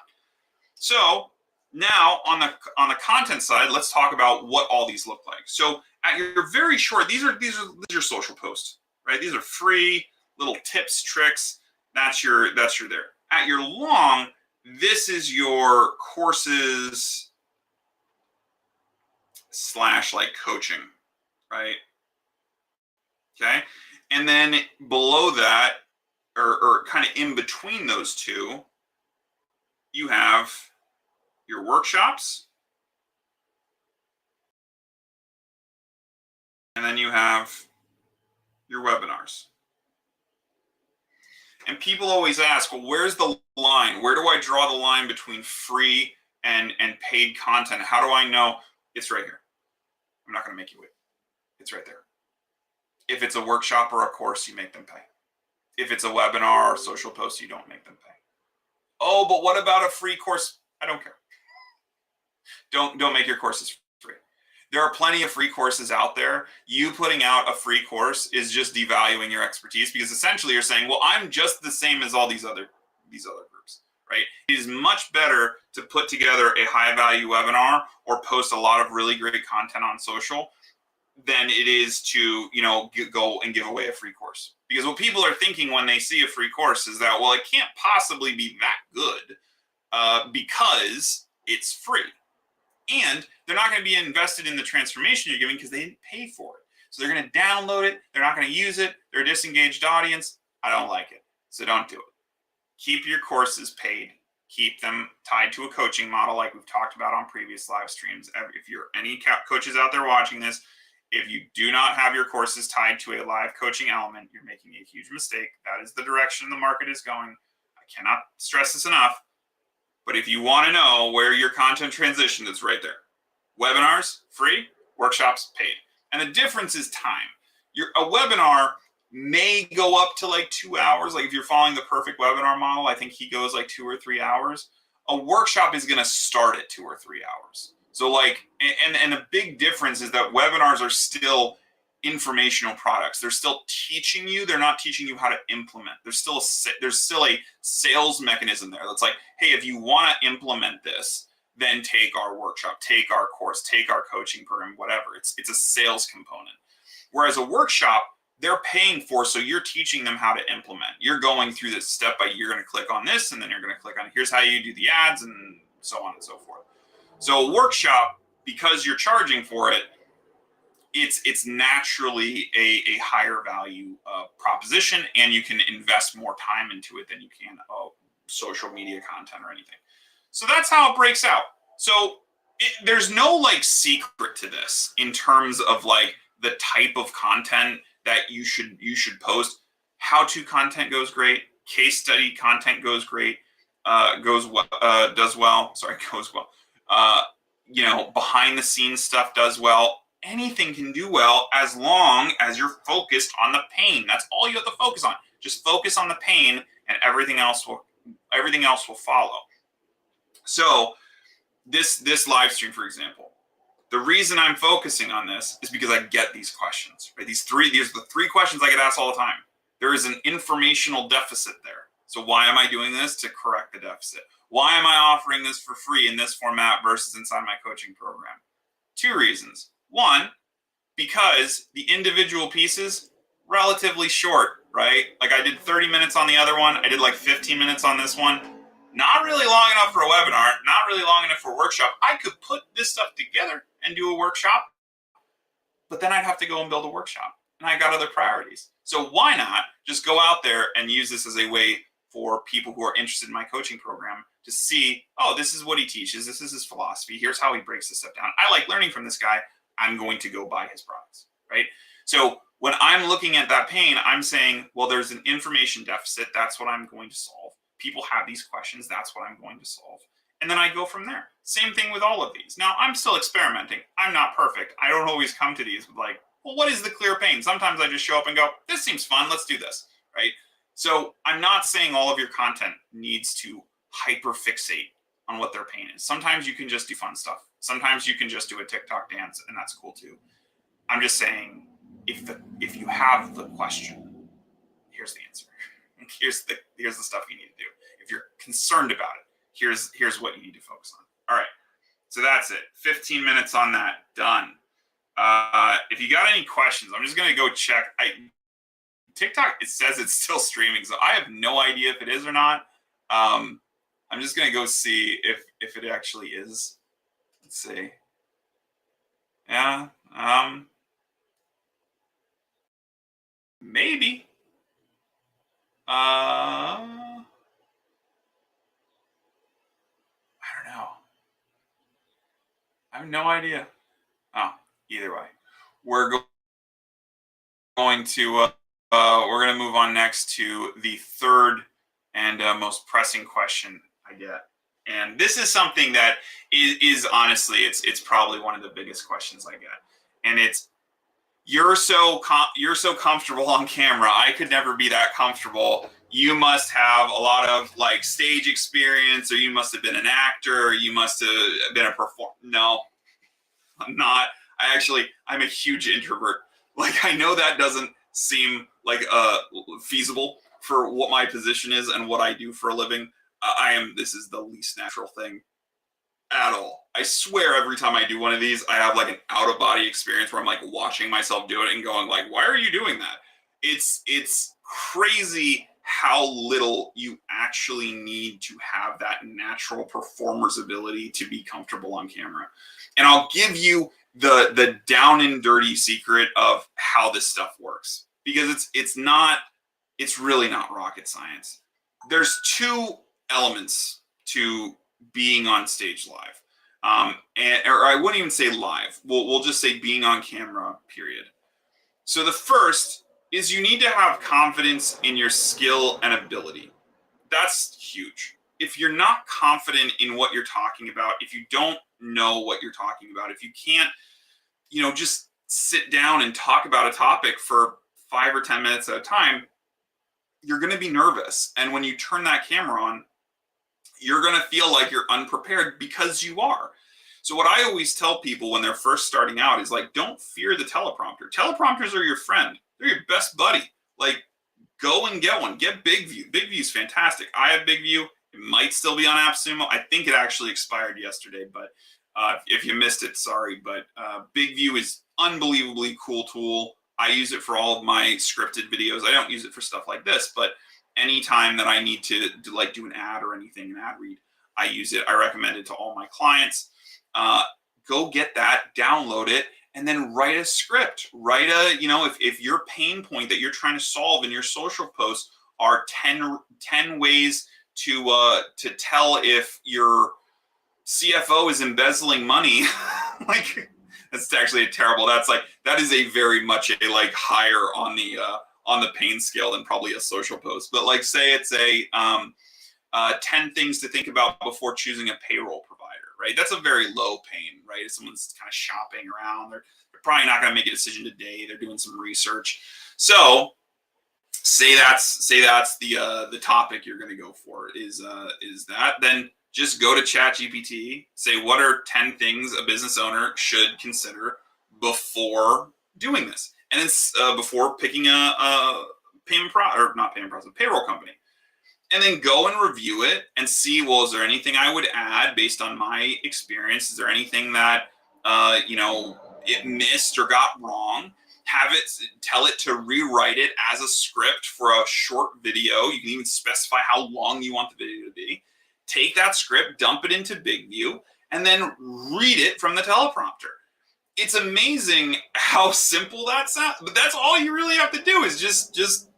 So now on the content side, let's talk about what all these look like. So at your very short, these are social posts, right? These are free little tips, tricks. That's your there. At your long, this is your courses / like coaching, right? Okay. And then below that, or kind of in between those two, you have your workshops. And then you have your webinars. And people always ask, well, where's the line? Where do I draw the line between free and paid content? How do I know? It's right here. I'm not going to make you wait. It's right there. If it's a workshop or a course, you make them pay. If it's a webinar or social post, you don't make them pay. Oh, but what about a free course? I don't care. Don't make your courses free. There are plenty of free courses out there. You putting out a free course is just devaluing your expertise, because essentially you're saying, well, I'm just the same as all these other groups, right? It is much better to put together a high value webinar or post a lot of really great content on social than it is to, go and give away a free course. Because what people are thinking when they see a free course is that, well, it can't possibly be that good because it's free. And they're not going to be invested in the transformation you're giving because they didn't pay for it. So they're going to download it. They're not going to use it. They're a disengaged audience. I don't like it. So don't do it. Keep your courses paid. Keep them tied to a coaching model like we've talked about on previous live streams. If you're any coaches out there watching this, if you do not have your courses tied to a live coaching element, you're making a huge mistake. That is the direction the market is going. I cannot stress this enough. But if you want to know where your content transition, it's right there. Webinars, free. Workshops, paid. And the difference is time. A webinar may go up to like 2 hours. Like if you're following the perfect webinar model, I think he goes like 2 or 3 hours. A workshop is going to start at 2 or 3 hours. So and the big difference is that webinars are still informational products. They're still teaching you. They're not teaching you how to implement. There's still a sales mechanism there. That's like, hey, if you want to implement this, then take our workshop, take our course, take our coaching program, whatever. It's a sales component. Whereas a workshop, they're paying for, so you're teaching them how to implement. You're going through this step by, you're going to click on this, and then you're going to click on, here's how you do the ads, and so on and so forth. So a workshop, because you're charging for it, it's naturally a higher value proposition, and you can invest more time into it than you can social media content or anything. So that's how it breaks out. So there's no like secret to this in terms of like the type of content that you should post. How-to content goes great. Case study content goes great. Does well. Sorry, goes well. Behind the scenes stuff does well. Anything can do well as long as you're focused on the pain. That's all you have to focus on. Just focus on the pain, and everything else will follow. So this live stream, for example, the reason I'm focusing on this is because I get these questions. Right? These are the three questions I get asked all the time. There is an informational deficit there. So why am I doing this? To correct the deficit. Why am I offering this for free in this format versus inside my coaching program? Two reasons. One, because the individual pieces relatively short, right? Like I did 30 minutes on the other one. I did like 15 minutes on this one. Not really long enough for a webinar, not really long enough for a workshop. I could put this stuff together and do a workshop, but then I'd have to go and build a workshop, and I got other priorities. So why not just go out there and use this as a way for people who are interested in my coaching program to see, oh, this is what he teaches. This is his philosophy. Here's how he breaks this stuff down. I like learning from this guy. I'm going to go buy his products, right? So when I'm looking at that pain, I'm saying, well, there's an information deficit. That's what I'm going to solve. People have these questions. That's what I'm going to solve. And then I go from there. Same thing with all of these. Now, I'm still experimenting. I'm not perfect. I don't always come to these with like, well, what is the clear pain? Sometimes I just show up and go, this seems fun. Let's do this, right? So I'm not saying all of your content needs to hyper-fixate on what their pain is. Sometimes you can just do fun stuff. Sometimes you can just do a TikTok dance, and that's cool too. I'm just saying, if you have the question, here's the answer. Here's the stuff you need to do. If you're concerned about it, here's what you need to focus on. All right, so that's it. 15 minutes on that, done. If you got any questions, I'm just gonna go check. TikTok, it says it's still streaming, so I have no idea if it is or not. I'm just gonna go see if it actually is. Let's see. Yeah. Maybe. I don't know. I have no idea. Oh, either way, we're going to move on next to the third and most pressing question I get, and this is something that is honestly, it's probably one of the biggest questions I get, and it's, you're so comfortable on camera. I could never be that comfortable. You must have a lot of like stage experience, or you must have been an actor, or you must have been a performer. No, I'm not. I'm a huge introvert. Like, I know that doesn't seem like feasible for what my position is and what I do for a living. This is the least natural thing at all. I swear every time I do one of these, I have like an out of body experience where I'm like watching myself do it and going like, why are you doing that? It's crazy how little you actually need to have that natural performer's ability to be comfortable on camera. And I'll give you the down and dirty secret of how this stuff works, because it's really not rocket science. There's two elements to being on stage live, or I wouldn't even say live. We'll just say being on camera, period. So the first is you need to have confidence in your skill and ability. That's huge. If you're not confident in what you're talking about, if you don't know what you're talking about, if you can't, just sit down and talk about a topic for 5 or 10 minutes at a time, you're going to be nervous. And when you turn that camera on, you're going to feel like you're unprepared, because you are. So what I always tell people when they're first starting out is like, don't fear the teleprompter. Teleprompters are your friend. They're your best buddy. Like, go and get one. Get Big View. Big View is fantastic. I have Big View. It might still be on AppSumo. I think it actually expired yesterday, but if you missed it, sorry. But Big View is unbelievably cool tool. I use it for all of my scripted videos. I don't use it for stuff like this, but anytime that I need to like do an ad or anything, an ad read, I use it. I recommend it to all my clients. Go get that, download it, and then write a script. Write if your pain point that you're trying to solve in your social posts are 10 ways to tell if you're CFO is embezzling money. Like, that's actually that is a very much a like higher on the pain scale than probably a social post. But like, say it's a 10 things to think about before choosing a payroll provider, right? That's a very low pain, right? If someone's kind of shopping around, they're probably not going to make a decision today. They're doing some research. So say that's the topic you're going to go for is that. Then just go to ChatGPT, say what are 10 things a business owner should consider before doing this, and it's before picking a payroll company. And then go and review it and see, well, is there anything I would add based on my experience? Is there anything that, it missed or got wrong? Tell it to rewrite it as a script for a short video. You can even specify how long you want the video to be. Take that script, dump it into Big View, and then read it from the teleprompter. It's amazing how simple that sounds, but that's all you really have to do is just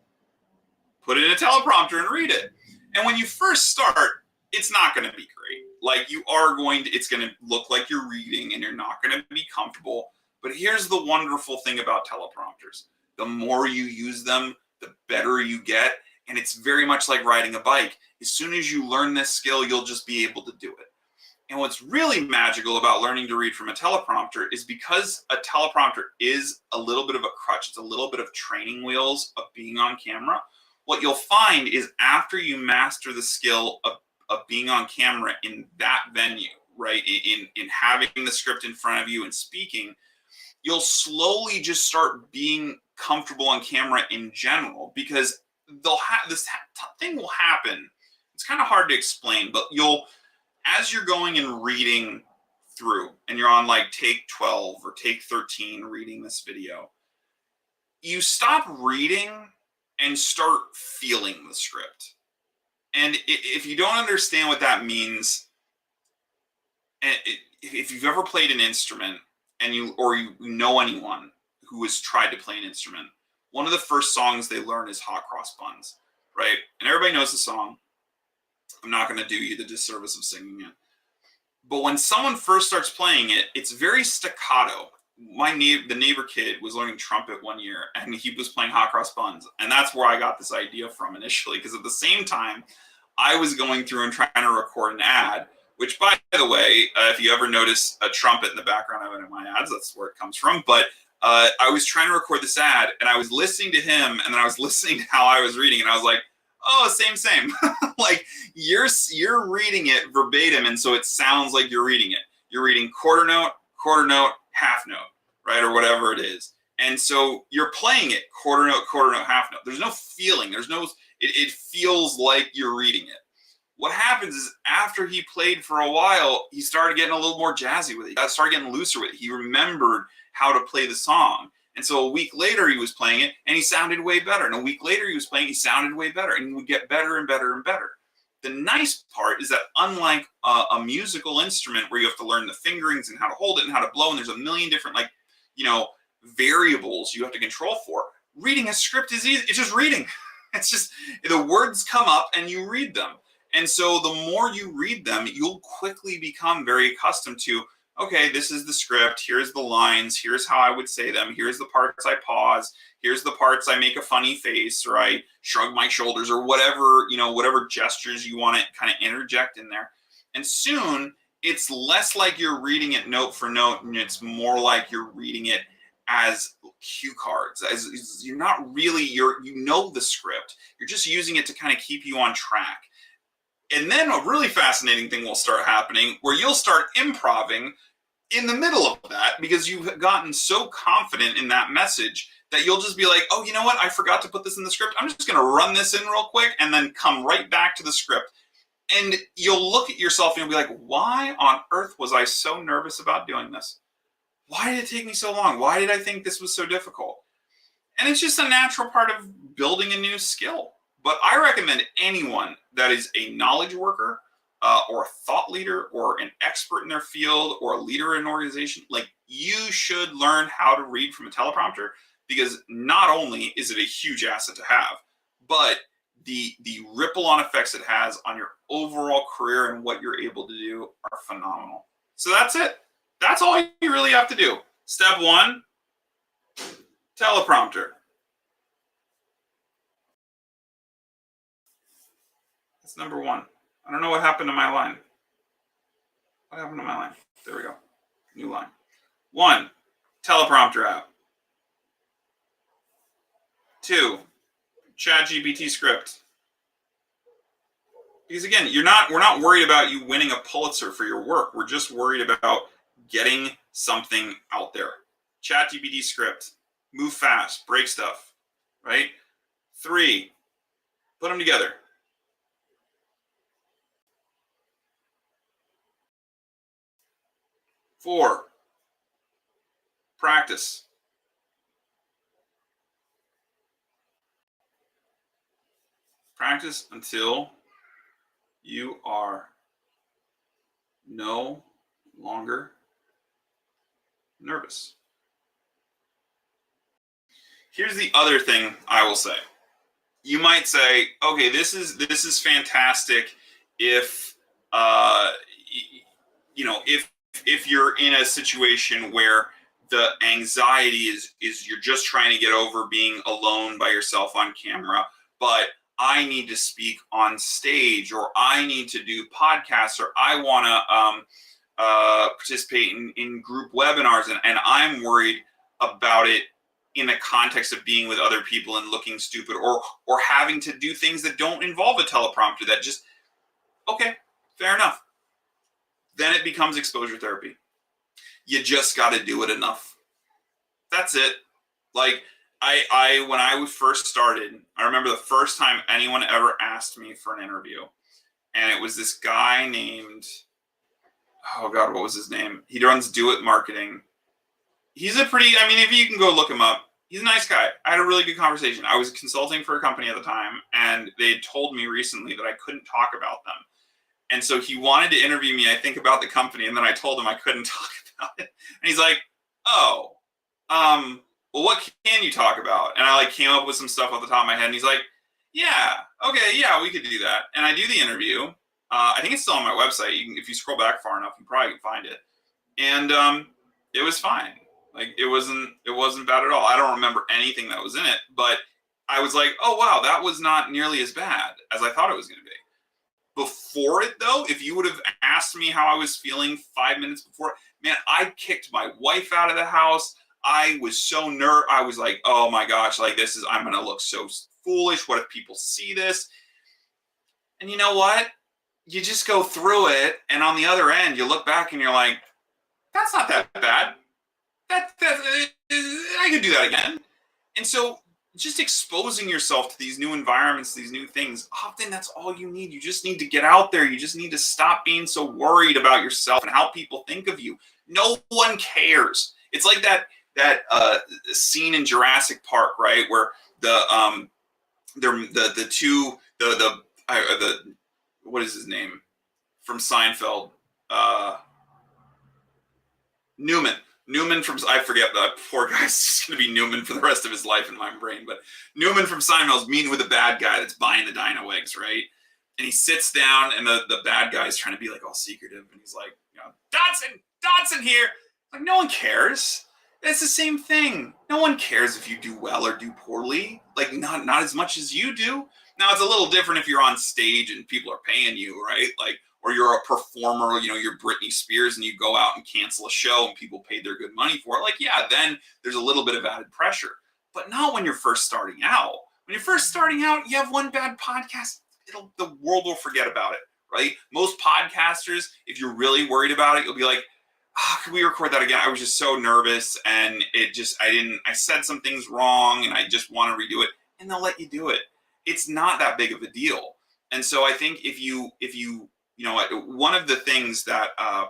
put it in a teleprompter and read it. And when you first start, it's not going to be great. Like it's going to look like you're reading and you're not going to be comfortable. But here's the wonderful thing about teleprompters. The more you use them, the better you get. And it's very much like riding a bike. As soon as you learn this skill, you'll just be able to do it. And what's really magical about learning to read from a teleprompter is because a teleprompter is a little bit of a crutch. It's a little bit of training wheels of being on camera. What you'll find is after you master the skill of being on camera in that venue, right, in having the script in front of you and speaking, you'll slowly just start being comfortable on camera in general, because this thing will happen. It's kind of hard to explain, but as you're going and reading through and you're on like take 12 or take 13 reading this video, you stop reading and start feeling the script. And if you don't understand what that means, if you've ever played an instrument and you know anyone who has tried to play an instrument, one of the first songs they learn is Hot Cross Buns, right? And everybody knows the song. I'm not going to do you the disservice of singing it. But when someone first starts playing it, it's very staccato. The neighbor kid was learning trumpet one year and he was playing Hot Cross Buns. And that's where I got this idea from initially, because at the same time, I was going through and trying to record an ad, which, by the way, if you ever notice a trumpet in the background of it in my ads, that's where it comes from. But I was trying to record this ad and I was listening to him and then I was listening to how I was reading and I was like, oh, same. Like you're reading it verbatim, and so it sounds like you're reading it. You're reading quarter note, half note, right, or whatever it is. And so you're playing it quarter note, half note. There's no feeling. It feels like you're reading it. What happens is after he played for a while, he started getting a little more jazzy with it. He started getting looser with it. He remembered how to play the song. And so a week later he was playing it and he sounded way better. And a week later he was playing, he sounded way better, and he would get better and better and better. The nice part is that unlike a musical instrument where you have to learn the fingerings and how to hold it and how to blow, and there's a million different variables you have to control for, reading a script is easy. It's just reading. It's just the words come up and you read them. And so the more you read them, you'll quickly become very accustomed to, okay, this is the script, here's the lines, here's how I would say them, here's the parts I pause, here's the parts I make a funny face, or I shrug my shoulders, or whatever gestures you want to kind of interject in there. And soon, it's less like you're reading it note for note, and it's more like you're reading it as cue cards. As you're not really, you know the script, you're just using it to kind of keep you on track. And then a really fascinating thing will start happening where you'll start improving in the middle of that, because you've gotten so confident in that message that you'll just be like, oh, you know what? I forgot to put this in the script. I'm just going to run this in real quick and then come right back to the script. And you'll look at yourself and you'll be like, why on earth was I so nervous about doing this? Why did it take me so long? Why did I think this was so difficult? And it's just a natural part of building a new skill. But I recommend anyone that is a knowledge worker or a thought leader or an expert in their field or a leader in an organization, like, you should learn how to read from a teleprompter, because not only is it a huge asset to have, but the ripple on effects it has on your overall career and what you're able to do are phenomenal. So that's it. That's all you really have to do. Step one, teleprompter. That's number one. I don't know what happened to my line. What happened to my line? There we go. New line. One, teleprompter app. Two, ChatGPT script. Because again, we're not worried about you winning a Pulitzer for your work. We're just worried about getting something out there. ChatGPT script. Move fast. Break stuff. Right? Three, put them together. Four, practice. Practice until you are no longer nervous. Here's the other thing I will say. You might say, okay, this is fantastic if if you're in a situation where the anxiety is you're just trying to get over being alone by yourself on camera, but I need to speak on stage, or I need to do podcasts, or I want to participate in group webinars, and I'm worried about it in the context of being with other people and looking stupid, or having to do things that don't involve a teleprompter. That just, okay, fair enough. Then it becomes exposure therapy. You just got to do it enough. That's it. Like I when I first started, I remember the first time anyone ever asked me for an interview, and it was this guy named, oh God, what was his name? He runs Do It Marketing. He's if you can go look him up, he's a nice guy. I had a really good conversation. I was consulting for a company at the time, and they had told me recently that I couldn't talk about them. And so he wanted to interview me, I think, about the company, and then I told him I couldn't talk about it. And he's like, oh, well, what can you talk about? And I came up with some stuff off the top of my head, and he's like, yeah, okay, yeah, we could do that. And I do the interview. I think it's still on my website. If you scroll back far enough, you probably can find it. And it was fine. It wasn't bad at all. I don't remember anything that was in it, but I was like, oh wow, that was not nearly as bad as I thought it was going to be. Before it, though, if you would have asked me how I was feeling 5 minutes before, man, I kicked my wife out of the house. I was so nervous. I was like, oh my gosh, I'm going to look so foolish. What if people see this? And you know what? You just go through it, and on the other end, you look back and you're like, that's not that bad. I could do that again. And so just exposing yourself to these new environments, these new things, often that's all you need. You just need to get out there. You just need to stop being so worried about yourself and how people think of you. No one cares. It's like that scene in Jurassic Park, right, where the what is his name from Seinfeld? Newman from, I forget, that poor guy's just going to be Newman for the rest of his life in my brain, but Newman from Seinfeld's meeting with a bad guy that's buying the dino eggs, right? And he sits down, and the bad guy's trying to be all secretive, and he's like, Dodson here. Like, no one cares. It's the same thing. No one cares if you do well or do poorly. Not as much as you do. Now, it's a little different if you're on stage and people are paying you, right? Or you're a performer, you're Britney Spears, and you go out and cancel a show and people paid their good money for it. Yeah, then there's a little bit of added pressure. But not when you're first starting out. When you're first starting out, you have one bad podcast, the world will forget about it, right? Most podcasters, if you're really worried about it, you'll be like, can we record that again? I was just so nervous, and I said some things wrong, and I just want to redo it. And they'll let you do it. It's not that big of a deal. And so I think if you one of the things that I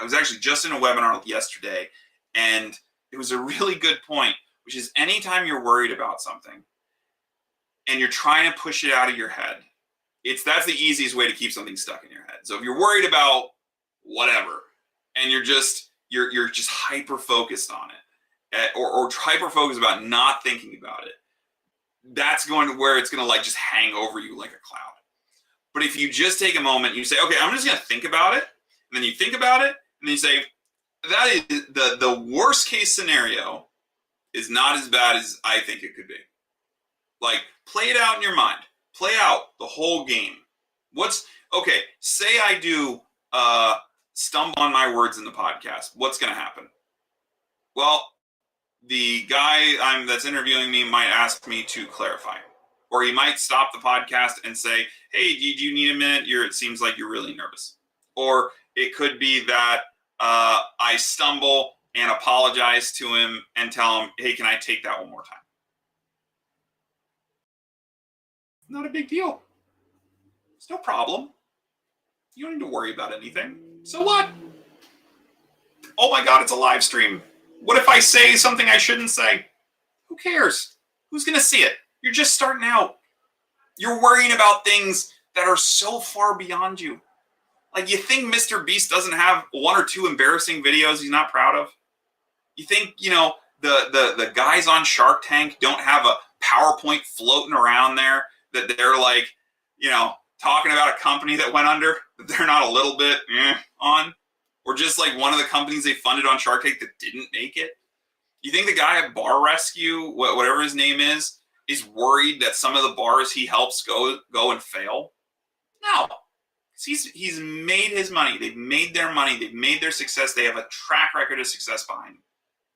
was actually just in a webinar yesterday, and it was a really good point, which is anytime you're worried about something and you're trying to push it out of your head, that's the easiest way to keep something stuck in your head. So if you're worried about whatever, and you're just hyper focused on it, or hyper focused about not thinking about it, that's going to where it's going to like just hang over you like a cloud. But if you just take a moment, and you say, okay, I'm just going to think about it. And then you think about it, and then you say, that is the worst case scenario is not as bad as I think it could be. Like, play it out in your mind. Play out the whole game. Okay, say I do stumble on my words in the podcast. What's going to happen? Well, the guy that's interviewing me might ask me to clarify. Or he might stop the podcast and say, hey, do you need a minute? It seems like you're really nervous. Or it could be that I stumble and apologize to him and tell him, hey, can I take that one more time? Not a big deal. It's no problem. You don't need to worry about anything. So what? Oh my God, it's a live stream. What if I say something I shouldn't say? Who cares? Who's going to see it? You're just starting out. You're worrying about things that are so far beyond you. Like, you think Mr. Beast doesn't have 1 or 2 embarrassing videos he's not proud of? You think, the guys on Shark Tank don't have a PowerPoint floating around there that they're like, talking about a company that went under, that they're not a little bit on? Or just like one of the companies they funded on Shark Tank that didn't make it? You think the guy at Bar Rescue, whatever his name is worried that some of the bars he helps go and fail? No. He's made his money. They've made their money. They've made their success. They have a track record of success behind them.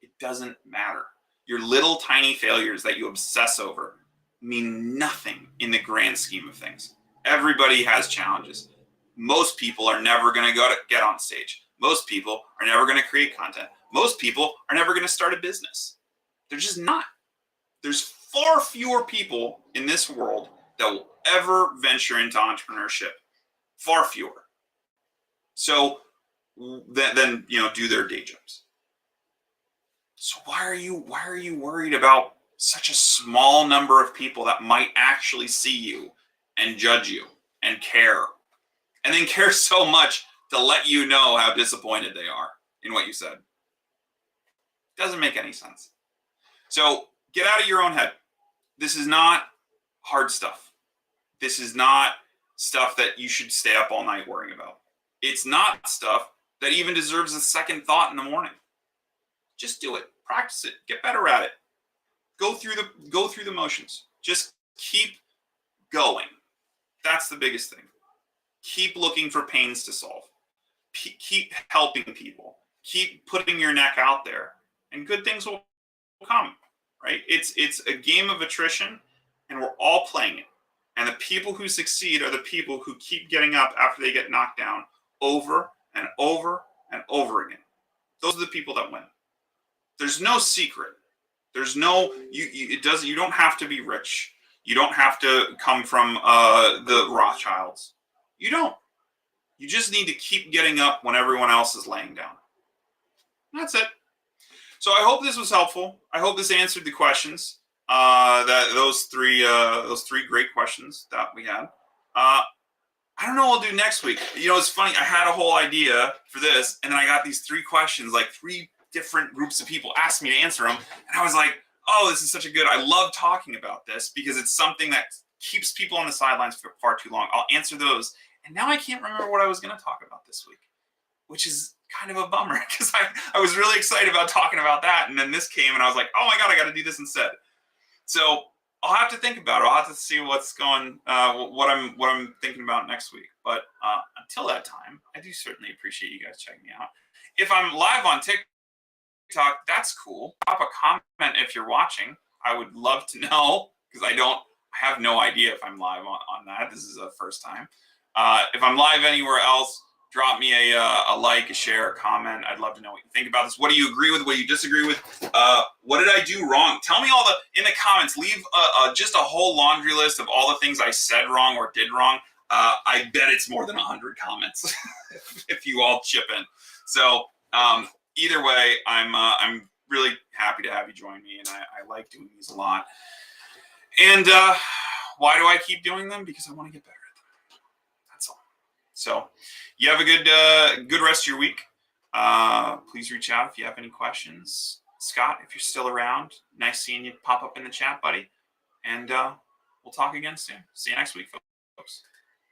It doesn't matter. Your little tiny failures that you obsess over mean nothing in the grand scheme of things. Everybody has challenges. Most people are never going to get on stage. Most people are never going to create content. Most people are never going to start a business. They're just not. There's far fewer people in this world that will ever venture into entrepreneurship. Far fewer. So then do their day jobs. So why are you worried about such a small number of people that might actually see you and judge you and care, and then care so much to let you know how disappointed they are in what you said? Doesn't make any sense. So get out of your own head. This is not hard stuff. This is not stuff that you should stay up all night worrying about. It's not stuff that even deserves a second thought in the morning. Just do it. Practice it. Get better at it. Go through the motions. Just keep going. That's the biggest thing. Keep looking for pains to solve. Keep helping people. Keep putting your neck out there, and good things will come. Right? It's a game of attrition, and we're all playing it. And the people who succeed are the people who keep getting up after they get knocked down over and over and over again. Those are the people that win. There's no secret. There's no you don't have to be rich. You don't have to come from the Rothschilds. You don't. You just need to keep getting up when everyone else is laying down. That's it. So I hope this was helpful. I hope this answered the questions. Those three great questions that we had. I don't know what I'll do next week. It's funny. I had a whole idea for this, and then I got these 3 questions, like 3 different groups of people asked me to answer them, and I was like, oh, this is such a good. I love talking about this because it's something that keeps people on the sidelines for far too long. I'll answer those, and now I can't remember what I was going to talk about this week, which is kind of a bummer because I was really excited about talking about that, and then this came, and I was like, oh my God, I got to do this instead. So I'll have to think about it. I'll have to see what's going, what I'm thinking about next week. But until that time, I do certainly appreciate you guys checking me out. If I'm live on TikTok, that's cool. Drop a comment if you're watching. I would love to know because I have no idea if I'm live on that. This is the first time. If I'm live anywhere else, drop me a like, a share, a comment. I'd love to know what you think about this. What do you agree with? What do you disagree with? What did I do wrong? Tell me in the comments. Leave just a whole laundry list of all the things I said wrong or did wrong. I bet it's more than 100 comments if you all chip in. So either way, I'm really happy to have you join me, and I like doing these a lot. And why do I keep doing them? Because I want to get better at them. That's all. So you have a good rest of your week. Please reach out if you have any questions. Scott, if you're still around, nice seeing you pop up in the chat, buddy. And we'll talk again soon. See you next week, folks.